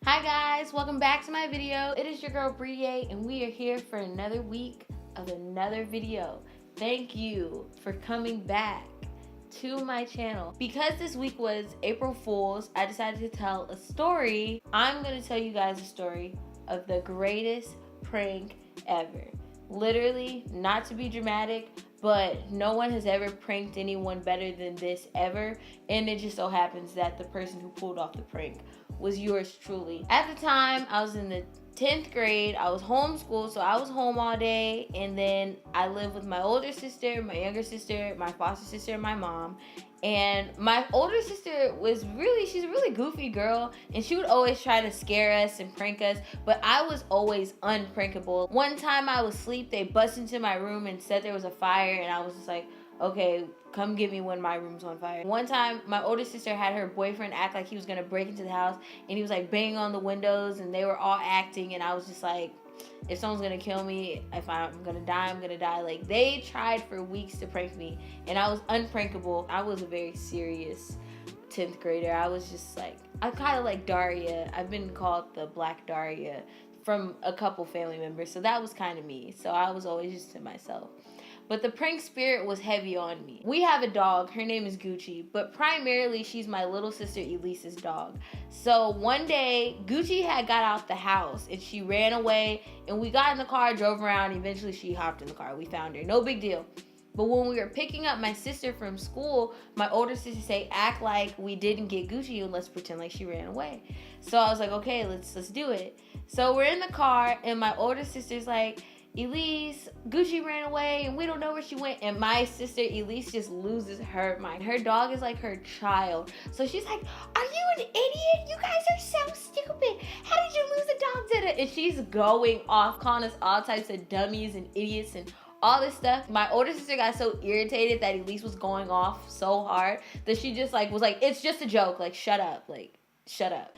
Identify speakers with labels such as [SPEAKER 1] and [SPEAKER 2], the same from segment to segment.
[SPEAKER 1] Hi guys, welcome back to my video. It is your girl Breye and we are here for another week of another video. Thank you for coming back to my channel. Because this week was April Fool's, I decided to tell a story. I'm gonna tell you guys a story of the greatest prank ever. Literally, not to be dramatic, but no one has ever pranked anyone better than this ever, and it just so happens that the person who pulled off the prank was yours truly. At the time, I was in the 10th grade. I was homeschooled, so I was home all day, and then I lived with my older sister, my younger sister, my foster sister, and my mom. And my older sister she's a really goofy girl, and she would always try to scare us and prank us, but I was always unprankable. One time I was asleep, they busted into my room and said there was a fire, and I was just like, okay, come get me when my room's on fire. One time, my older sister had her boyfriend act like he was gonna break into the house, and he was like banging on the windows, and they were all acting, and I was just like, if someone's gonna kill me, if I'm gonna die, I'm gonna die. Like, they tried for weeks to prank me, and I was unprankable. I was a very serious 10th grader. I was just like, I'm kind of like Daria. I've been called the Black Daria from a couple family members, so that was kind of me. So I was always just to myself. But the prank spirit was heavy on me. We have a dog. Her name is Gucci, but primarily she's my little sister Elise's dog. So one day, Gucci had got out the house and she ran away, and we got in the car, drove around. Eventually, she hopped in the car. We found her. No big deal. But when we were picking up my sister from school, my older sister said, act like we didn't get Gucci and let's pretend like she ran away. So I was like, okay, let's do it. So we're in the car, and my older sister's like, Elise, Gucci ran away and we don't know where she went. And my sister Elise just loses her mind. Her dog is like her child. So she's like, are you an idiot? You guys are so stupid. How did you lose a dog to that? And she's going off, calling us all types of dummies and idiots and all this stuff. My older sister got so irritated that Elise was going off so hard that she just was like, it's just a joke. Like, shut up. Like, shut up.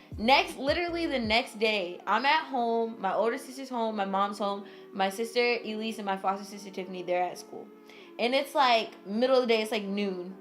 [SPEAKER 1] Literally the next day, I'm at home. My older sister's home. My mom's home. My sister Elise and my foster sister Tiffany, they're at school. And it's like middle of the day. It's like noon.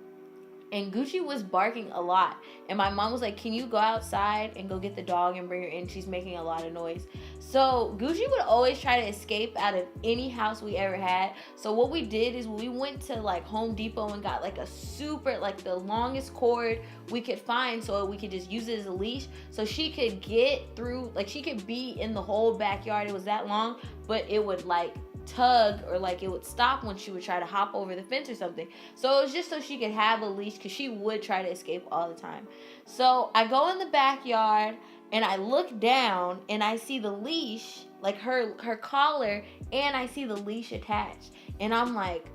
[SPEAKER 1] And Gucci was barking a lot. And my mom was like, can you go outside and go get the dog and bring her in? She's making a lot of noise. So Gucci would always try to escape out of any house we ever had. So what we did is we went to like Home Depot and got like a super, like the longest cord we could find so we could just use it as a leash. So she could get through, like she could be in the whole backyard. It was that long, but it would like tug or like it would stop when she would try to hop over the fence or something. So it was just so she could have a leash, because she would try to escape all the time. So I go in the backyard and I look down and I see the leash, like her collar, and I see the leash attached, and I'm like,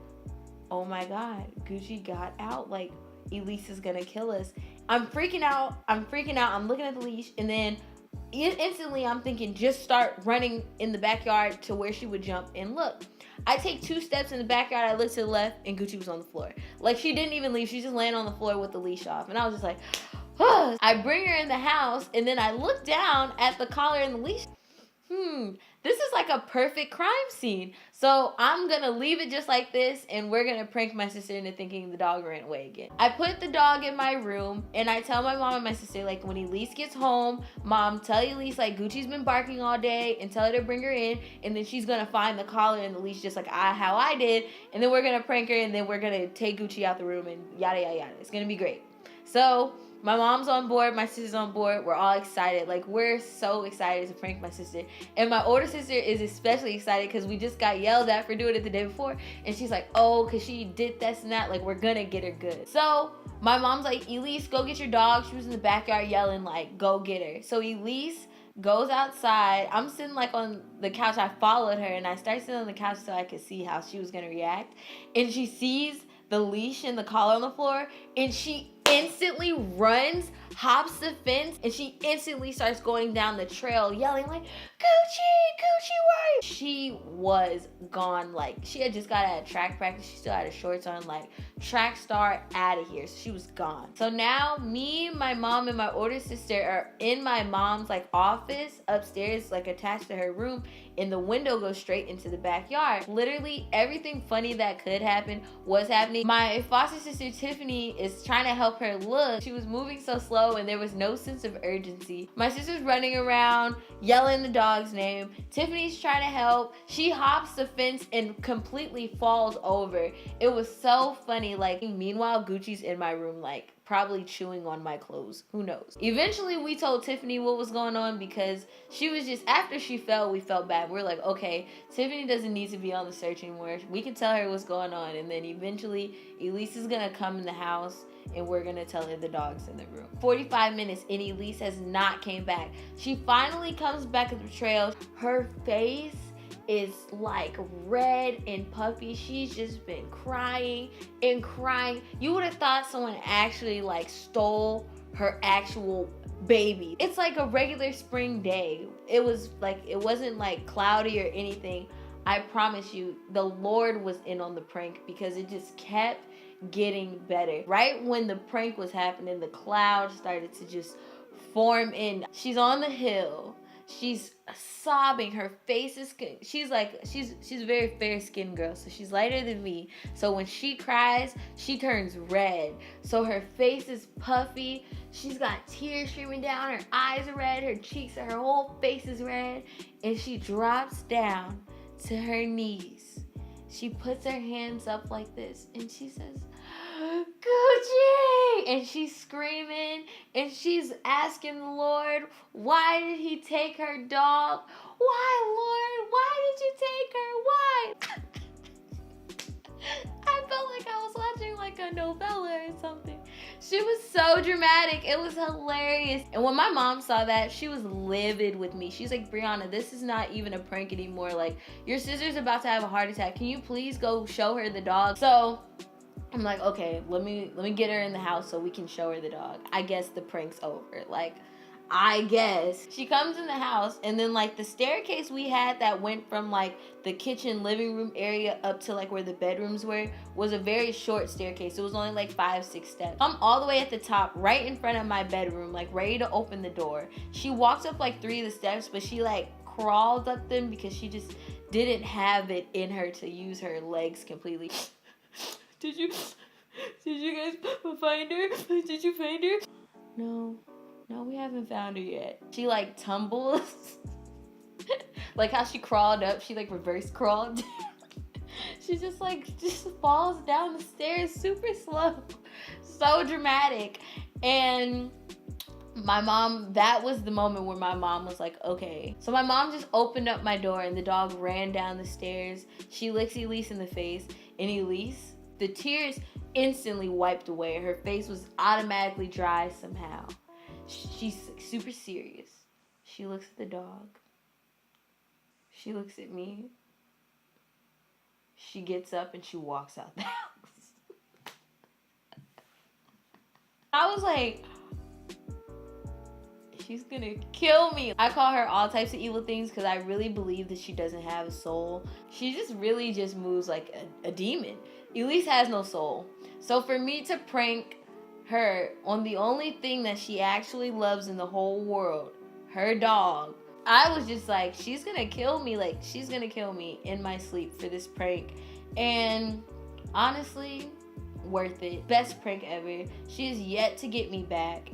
[SPEAKER 1] oh my god, Gucci got out. Like, Elise is gonna kill us. I'm freaking out. I'm looking at the leash, and then instantly I'm thinking, just start running in the backyard to where she would jump. And look, I take 2 steps in the backyard, I look to the left, and Gucci was on the floor. Like, she didn't even leave. She's just laying on the floor with the leash off. And I was just like, oh. I bring her in the house, and then I look down at the collar and the leash. This is like a perfect crime scene. So I'm gonna leave it just like this, and we're gonna prank my sister into thinking the dog ran away again. I put the dog in my room, and I tell my mom and my sister, like, when Elise gets home, Mom, tell Elise, like, Gucci's been barking all day, and tell her to bring her in, and then she's gonna find the collar and the leash just like how I did, and then we're gonna prank her, and then we're gonna take Gucci out the room, and yada, yada, yada. It's gonna be great. So my mom's on board, my sister's on board. We're all excited. Like, we're so excited to prank my sister. And my older sister is especially excited because we just got yelled at for doing it the day before. And she's like, oh, because she did this and that. Like, we're going to get her good. So my mom's like, Elise, go get your dog. She was in the backyard yelling, like, go get her. So Elise goes outside. I'm sitting, like, on the couch. I followed her, and I started sitting on the couch so I could see how she was going to react. And she sees the leash and the collar on the floor, and she instantly runs, hops the fence, and she instantly starts going down the trail yelling like, Gucci, where? She was gone. Like, she had just got out of track practice. She still had her shorts on, like, track star out of here. So she was gone. So now me, my mom, and my older sister are in my mom's like office upstairs, like attached to her room, and the window goes straight into the backyard. Literally everything funny that could happen was happening. My foster sister Tiffany is trying to help her look. She was moving so slow go and there was no sense of urgency. My sister's running around yelling the dog's name. Tiffany's trying to help. She hops the fence and completely falls over. It was so funny. Like, meanwhile, Gucci's in my room, like, probably chewing on my clothes. Who knows? Eventually, we told Tiffany what was going on because she was just, after she fell, we felt bad. We're like, okay, Tiffany doesn't need to be on the search anymore. We can tell her what's going on. And then eventually, Elise is going to come in the house and we're going to tell her the dog's in the room. 45 minutes and Elise has not came back. She finally comes back at the trail. Her face is like red and puffy. She's just been crying and crying. You would have thought someone actually like stole her actual baby. It's like a regular spring day. It was like, it wasn't like cloudy or anything. I promise you, the Lord was in on the prank because it just kept getting better. Right when the prank was happening, the clouds started to just form in. She's on the hill. She's sobbing. Her face is, she's a very fair skinned girl, so she's lighter than me. So when she cries, she turns red. So her face is puffy. She's got tears streaming down. Her eyes are red. Her cheeks, her whole face is red. And she drops down to her knees. She puts her hands up like this and she says, Gucci! And she's screaming and she's asking the Lord, why did he take her dog? Why, Lord? Why did you take her? Why? I felt like I was watching like a novella or something. She was so dramatic. It was hilarious. And when my mom saw that, she was livid with me. She's like, Brianna, this is not even a prank anymore. Like, your sister's about to have a heart attack. Can you please go show her the dog? So I'm like, okay, let me get her in the house so we can show her the dog. I guess the prank's over. Like, I guess. She comes in the house and then like the staircase we had that went from like the kitchen living room area up to like where the bedrooms were was a very short staircase. It was only like 5-6 steps. I'm all the way at the top right in front of my bedroom, like ready to open the door. She walks up like 3 of the steps, but she like crawled up them because she just didn't have it in her to use her legs completely. Did you guys find her? Did you find her? No, we haven't found her yet. She like tumbles. Like how she crawled up, she like reverse crawled. She just falls down the stairs super slow. So dramatic. And my mom, that was the moment where my mom was like, okay. So my mom just opened up my door and the dog ran down the stairs. She licks Elise in the face, and Elise, the tears instantly wiped away. Her face was automatically dry somehow. She's super serious. She looks at the dog. She looks at me. She gets up and she walks out the house. I was like, she's gonna kill me. I call her all types of evil things because I really believe that she doesn't have a soul. She just really just moves like a demon. Elise has no soul. So for me to prank her on the only thing that she actually loves in the whole world, her dog, I was just like, she's gonna kill me. Like, she's gonna kill me in my sleep for this prank. And honestly, worth it. Best prank ever. She is yet to get me back.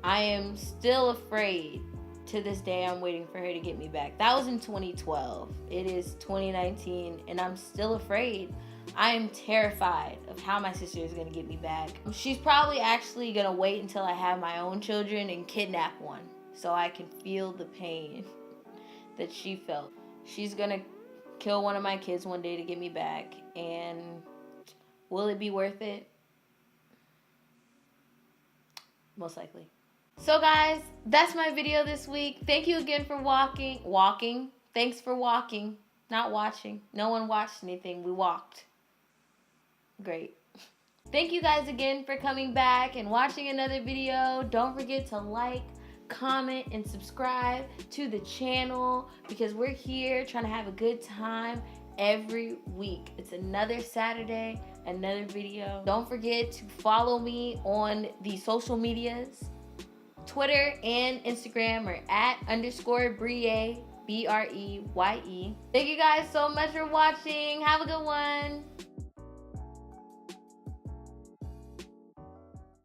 [SPEAKER 1] I am still afraid. To this day, I'm waiting for her to get me back. That was in 2012. It is 2019, and I'm still afraid. I am terrified of how my sister is going to get me back. She's probably actually going to wait until I have my own children and kidnap one so I can feel the pain that she felt. She's going to kill one of my kids one day to get me back, and will it be worth it? Most likely. So guys, that's my video this week. Thank you again for walking. Thanks for walking, not watching. No one watched anything. We walked. Great. Thank you guys again for coming back and watching another video. Don't forget to like, comment, and subscribe to the channel because we're here trying to have a good time every week. It's another Saturday, another video. Don't forget to follow me on the social medias. Twitter and Instagram are @_Breye, Breye. Thank you guys so much for watching. Have a good one.